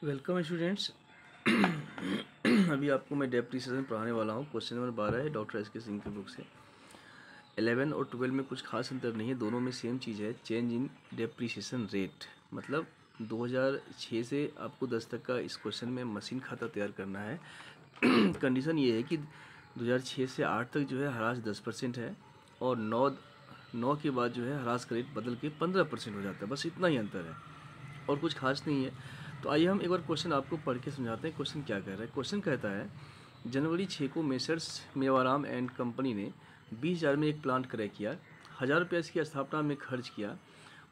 Welcome students. अभी आपको मैं डेप्रिसिएशन पढ़ाने वाला हूँ। क्वेश्चन नंबर 12 है डॉक्टर एस के सिंह की बुक से। 11 और 12 में कुछ खास अंतर नहीं है, दोनों में सेम चीज़ है, चेंज इन डेप्रिसिएशन रेट। मतलब 2006 से आपको 10 तक का इस क्वेश्चन में मशीन खाता तैयार करना है। कंडीशन ये है कि 2006 से 8 तक जो है हरास 10% है और 9 के बाद जो है हरास का रेट बदल के 15% हो जाता है। बस इतना ही अंतर है और कुछ खास नहीं है। तो आइए हम एक बार क्वेश्चन आपको पढ़ के समझाते हैं। क्वेश्चन क्या कह रहा है? क्वेश्चन कहता है जनवरी 6 को मेसर्स मेवाराम एंड कंपनी ने 20,000 में एक प्लांट क्रय किया, 1,000 रुपये इसकी स्थापना में खर्च किया।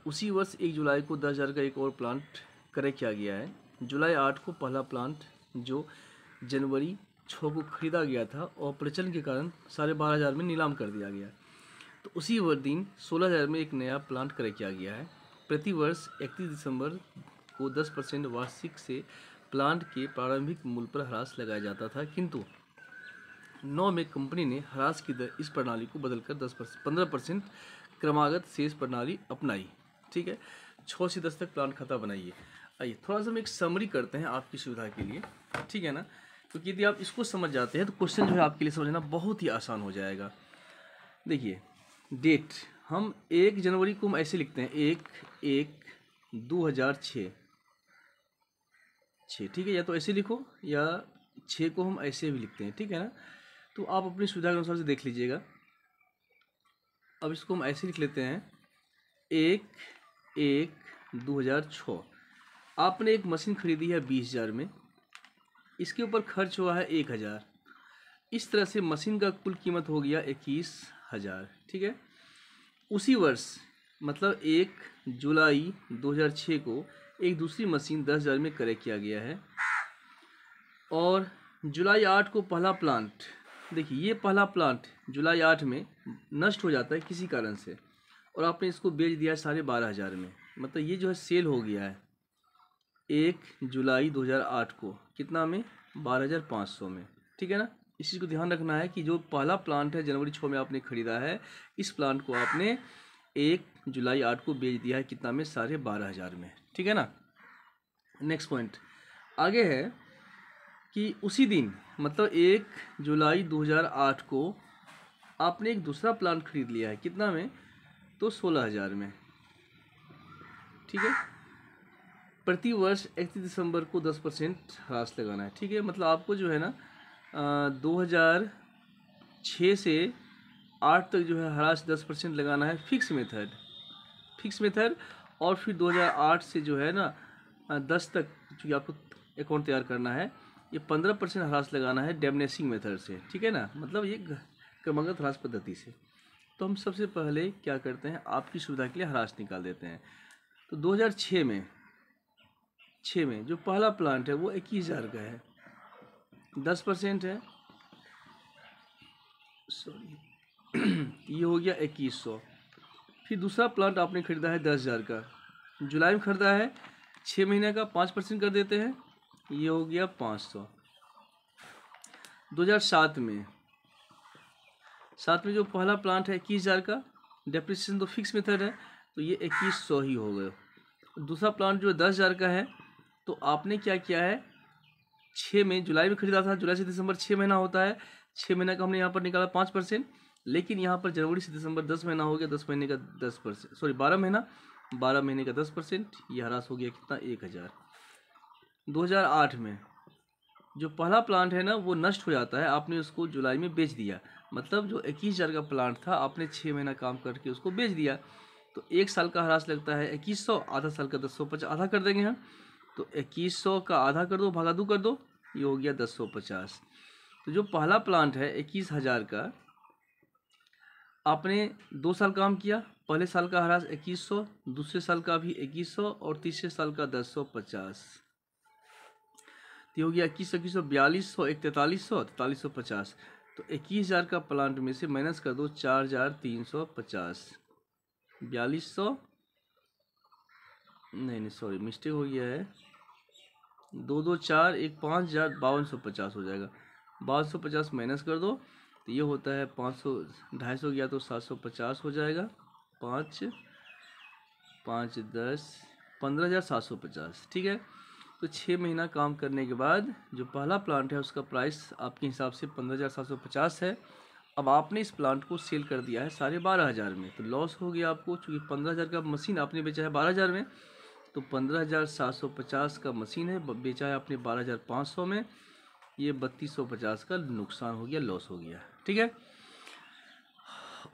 उसी वर्ष 1 जुलाई को 10,000 का एक और प्लांट क्रय किया गया है। जुलाई 8 को पहला प्लांट जो जनवरी 6 को खरीदा गया था और प्रचलन के कारण 12,500 में नीलाम कर दिया गया। तो उसी दिन 16,000 में एक नया प्लांट क्रय किया गया है। प्रति वर्ष 31 दिसंबर को 10% वार्षिक से प्लांट के प्रारंभिक मूल्य पर ह्रास लगाया जाता था, किंतु 9 में कंपनी ने ह्रास की दर इस प्रणाली को बदलकर 15% क्रमागत शेष प्रणाली अपनाई। ठीक है, 6 से 10 तक प्लांट खाता बनाइए। आइए थोड़ा सा हम एक समरी करते हैं आपकी सुविधा के लिए, ठीक है ना, क्योंकि यदि आप इसको समझ जाते हैं तो क्वेश्चन जो है आपके लिए समझना बहुत ही आसान हो जाएगा। देखिए डेट, हम 1 जनवरी को हम ऐसे लिखते हैं 1/1/2006, ठीक है, या तो ऐसे लिखो या 6 को हम ऐसे भी लिखते हैं, ठीक है ना। तो आप अपनी सुविधा के अनुसार से देख लीजिएगा। अब इसको हम ऐसे लिख लेते हैं 1/1/2006। आपने एक मशीन खरीदी है 20,000 में, इसके ऊपर खर्च हुआ है 1,000। इस तरह से मशीन का कुल कीमत हो गया 21,000। ठीक है, उसी वर्ष मतलब 1 जुलाई 2006 को एक दूसरी मशीन 10,000 में क्रय किया गया है और जुलाई 8 को पहला प्लांट, देखिए ये पहला प्लांट जुलाई 8 में नष्ट हो जाता है किसी कारण से और आपने इसको बेच दिया है 12,500 में। मतलब ये जो है सेल हो गया है 1 जुलाई 2008 को कितना में? 12,500 में। ठीक है ना, इस चीज़ को ध्यान रखना है कि जो पहला प्लांट है जनवरी 6 में आपने खरीदा है, इस प्लांट को आपने 1 जुलाई 8 को बेच दिया है कितना में? 12,500 में। ठीक है ना। नेक्स्ट पॉइंट आगे है कि उसी दिन मतलब 1 जुलाई 2008 को आपने एक दूसरा प्लांट खरीद लिया है कितना में? तो 16,000 में। ठीक है, प्रति वर्ष 31 दिसंबर को 10% ह्रास लगाना है। ठीक है, मतलब आपको जो है ना 2006 से 8 तक जो है ह्रास 10% लगाना है, फिक्स मेथड। और फिर 2008 से जो है ना 10 तक चूँकि आपको अकाउंट तैयार करना है, ये 15% ह्रास लगाना है डेमनेसिंग मेथड से। ठीक है ना, मतलब ये क्रमागत ह्रास पद्धति से। तो हम सबसे पहले क्या करते हैं, आपकी सुविधा के लिए ह्रास निकाल देते हैं। तो 2006 में जो पहला प्लांट है वो 21,000 का है, 10% है, सॉरी ये हो गया 2100। फिर दूसरा प्लांट आपने खरीदा है 10,000 का, जुलाई में खरीदा है, 6 महीने का 5% कर देते हैं, ये हो गया 500। 2007 में जो पहला प्लांट है 21,000 का, डेप्रिसिएशन तो फिक्स मेथड है तो ये 2100 ही हो गया। दूसरा प्लांट जो 10,000 का है, तो आपने क्या किया है, 6 में जुलाई में खरीदा था, जुलाई से दिसंबर 6 महीना होता है, 6 महीने का हमने यहाँ पर निकाला 5%, लेकिन यहाँ पर जनवरी से दिसंबर 10 महीना हो गया, 10 महीने का 10%, सॉरी 12 महीने का 10%, ये ह्रास हो गया कितना? 1,000। 2008 में जो पहला प्लांट है ना वो नष्ट हो जाता है, आपने उसको जुलाई में बेच दिया, मतलब जो 21,000 का प्लांट था आपने 6 महीना काम करके उसको बेच दिया, तो 1 साल का ह्रास लगता है 2100, आधा साल का 1050, आधा कर देंगे हम, तो 2100 का आधा कर दो, भागा 2 कर दो, ये हो गया 1050। तो जो पहला प्लांट है 21,000 का, आपने 2 साल काम किया, पहले साल का ह्रास 2100, दूसरे साल का भी 2100 और तीसरे साल का 1050, तो हो गया 2100, 4200, 4300, 4350। तो 21,000 का प्लांट में से माइनस कर दो 4,350, 4200, नहीं सॉरी मिस्टेक हो गया है, 2 2 4 1 5,000, 5250 हो जाएगा। 5250 माइनस कर दो तो ये होता है 500, 250 गया तो 750 हो जाएगा, 5 5 10 15,750। ठीक है, तो 6 महीना काम करने के बाद जो पहला प्लांट है उसका प्राइस आपके हिसाब से 15,750 है। अब आपने इस प्लांट को सेल कर दिया है 12,500 में, तो लॉस हो गया आपको, चूँकि 15,000 का मशीन आपने बेचा है 12,000 में, तो 15,750 का मशीन है, बेचा है आपने 12,500 में, ये 3,250 का नुकसान हो गया, लॉस हो गया। ठीक है।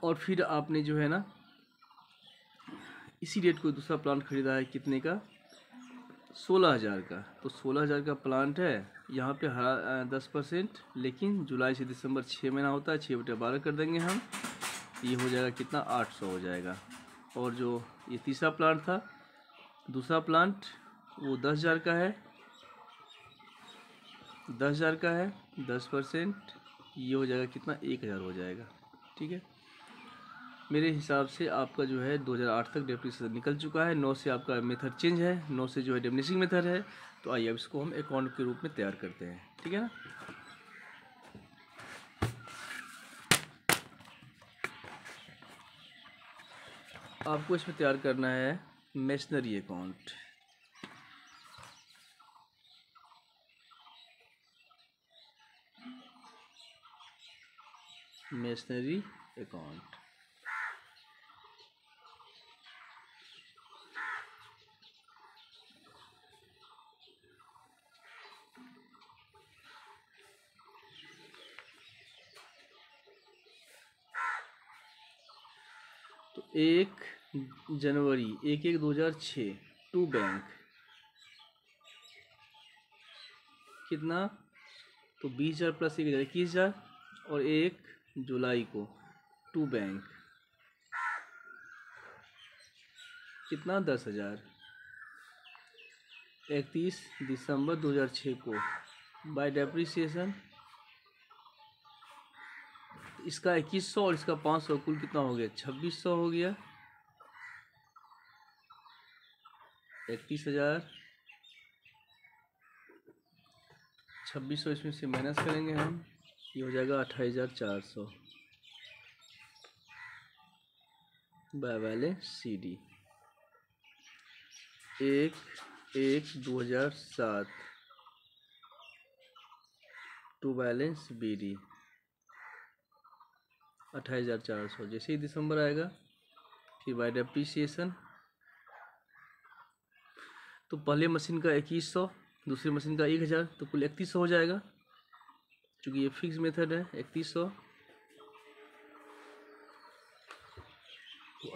और फिर आपने जो है ना इसी डेट को दूसरा प्लांट खरीदा है कितने का, 16,000 का। तो 16,000 का प्लांट है, यहाँ पे हरा 10%, लेकिन जुलाई से दिसंबर 6 महीना होता है, 6/12 कर देंगे हम, ये हो जाएगा कितना, 800 हो जाएगा। और जो ये तीसरा प्लांट था, दूसरा प्लांट, वो 10,000 का है, 10,000 का है, 10%, ये हो जाएगा कितना, 1,000 हो जाएगा। ठीक है। मेरे हिसाब से आपका जो है 2008 तक डेप्रिसिएशन निकल चुका है। 9 से आपका मेथड चेंज है, 9 से जो है डिमिनिशिंग मेथड है। तो आइए अब इसको हम अकाउंट के रूप में तैयार करते हैं। ठीक है ना। आपको इसमें तैयार करना है मेशनरी अकाउंट। मेशनरी अकाउंट तो 1 जनवरी 1/1/2006 टू बैंक कितना, तो 20,000 प्लस 1,000 21,000, और 1 जुलाई को टू बैंक कितना, 10,000। 31 दिसंबर 2006 को बाय डेप्रिसिएशन इसका 2100 और इसका 500, कुल कितना हो गया, 2600 हो गया। 31,000, 2600 इसमें से माइनस करेंगे हम, ये हो जाएगा 28,400 by balance CD 1/1/2007 to balance BD 28,400। जैसे ही दिसंबर आएगा फिर बाय डेप्रिसिएशन, तो पहले मशीन का 2100, दूसरी मशीन का 1,000, तो कुल 3,100 हो जाएगा। चूँकि ये फिक्स मेथड है, 3,100 तो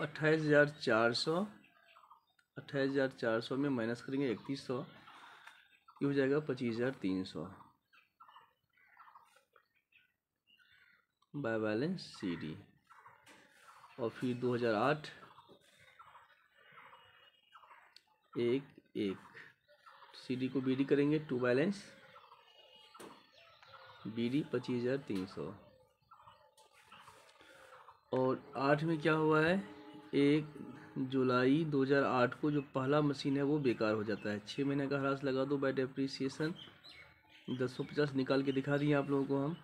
28,400 में माइनस करेंगे 3,100, ये हो जाएगा 25,300 बाय बैलेंस CD। और फिर 2008 1/1 CD को BD करेंगे, टू बैलेंस BD 25,300। और 8 में क्या हुआ है, 1 जुलाई 2008 को जो पहला मशीन है वो बेकार हो जाता है। 6 महीने का ह्रास लगा दो बाय डेप्रिसिएशन, 10,150 निकाल के दिखा दिए आप लोगों को हम।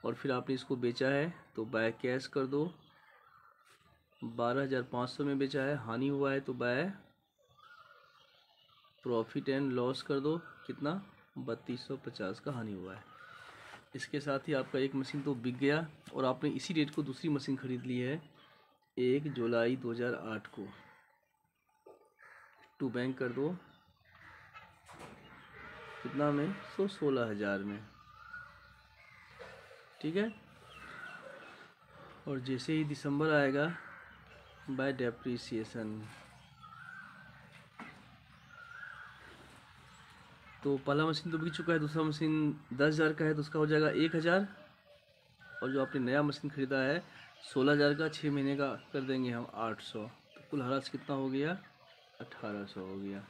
और फिर आपने इसको बेचा है तो बाय कैश कर दो, 12,500 में बेचा है, हानि हुआ है तो बाय प्रॉफिट एंड लॉस कर दो, कितना, 3,250 का हानि हुआ है। इसके साथ ही आपका एक मशीन तो बिक गया, और आपने इसी डेट को दूसरी मशीन खरीद ली है 1 जुलाई 2008 को, टू बैंक कर दो, कितना में, 16,000 में। ठीक है। और जैसे ही दिसंबर आएगा बाय डेप्रिसिएशन, तो पहला मशीन तो बिक चुका है, दूसरा मशीन 10,000 का है तो उसका हो जाएगा 1,000, और जो आपने नया मशीन खरीदा है 16,000 का, 6 महीने का कर देंगे हम 800, तो कुल ह्रास कितना हो गया, 1,800 हो गया।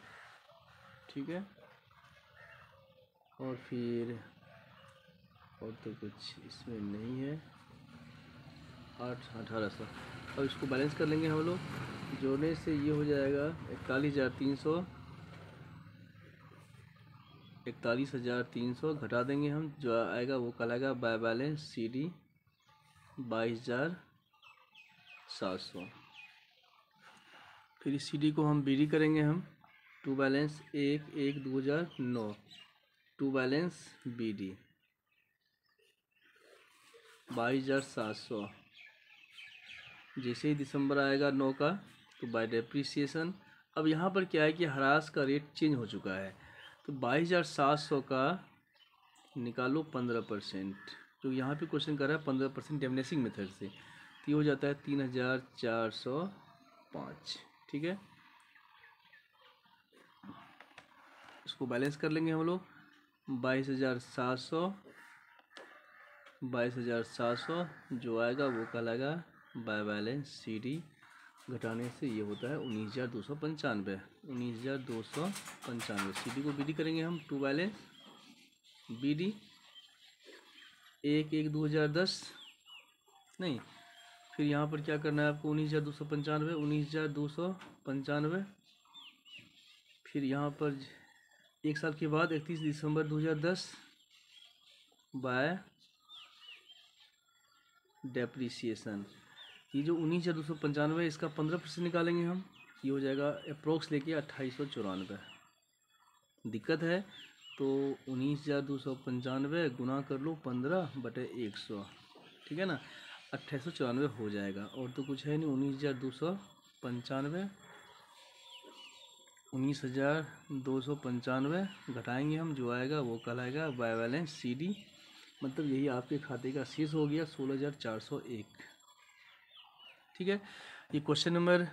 ठीक है। और फिर और तो कुछ इसमें नहीं है, 1,800। अब इसको बैलेंस कर लेंगे हम लोग, जोड़ने से ये हो जाएगा 41,300, 41,300 घटा देंगे हम, जो आएगा वो कहलाएगा बाय बैलेंस CD 22,700। फिर इस CD को हम BD करेंगे हम, to balance 1/1/2009, to balance BD 22,700। जैसे ही दिसंबर आएगा 9 का तो बाय डेप्रीसिएशन। अब यहाँ पर क्या है कि ह्रास का रेट चेंज हो चुका है, तो 22,700 का निकालो 15%, तो यहाँ पे क्वेश्चन कर रहा है 15% डिमिनिशिंग मेथड से, तो ये हो जाता है 3,405। ठीक है, इसको बैलेंस कर लेंगे हम लोग। 22,700 जो आएगा वो कहलाएगा बाय बैलेंस CD, घटाने से ये होता है 19,295। 19,295 CD को BD करेंगे हम, टू बैलेंस BD 1/1/2010 नहीं, फिर यहाँ पर क्या करना है आपको 19,295, फिर यहाँ पर एक साल के बाद 31 दिसंबर 2010 बाय डेप्रीसिएशन। ये जो 19,295 है इसका 15% निकालेंगे हम, ये हो जाएगा अप्रोक्स लेके 2894। दिक्कत है तो 19,295 गुना कर लो 15/100, ठीक है ना, 2894 हो जाएगा। और तो कुछ है नहीं, 19,295 घटाएंगे हम, जो आएगा वो कहलाएगा बाय बैलेंस CD, मतलब यही आपके खाते का शेष हो गया 16,401। ठीक है, ये क्वेश्चन नंबर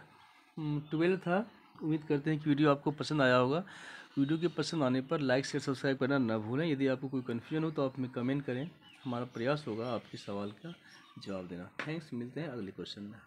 12 था। उम्मीद करते हैं कि वीडियो आपको पसंद आया होगा। वीडियो के पसंद आने पर लाइक शेयर सब्सक्राइब करना ना भूलें। यदि आपको कोई कन्फ्यूजन हो तो आप हमें कमेंट करें, हमारा प्रयास होगा आपके सवाल का जवाब देना। थैंक्स, मिलते हैं अगले क्वेश्चन में।